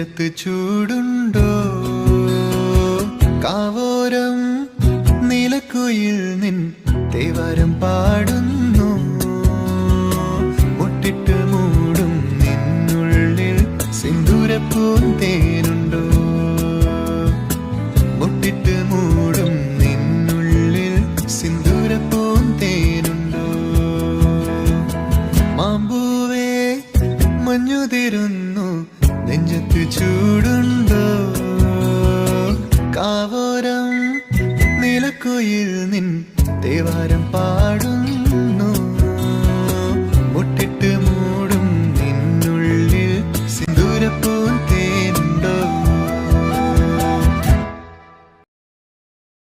നെഞ്ചത്ത് ചൂടുണ്ടോ കാവോരം നീലക്കുയിൽ നിൻ തേവാരം പാടുന്നു മുട്ടിട്ട് മൂടും നിന്നുള്ളിൽ സിന്ദൂരപ്പൂന്തേനുണ്ടോ മുട്ടിട്ട് മൂടും നിന്നുള്ളിൽ സിന്ദൂരപ്പൂന്തേനുണ്ടോ മാമ്പൂവേ മഞ്ഞുതിരുന്നു നെഞ്ചത്ത് ചൂടുണ്ടോ കാവോരം നീലക്കുയിൽ നിൻ തേവാരം പാടുന്നു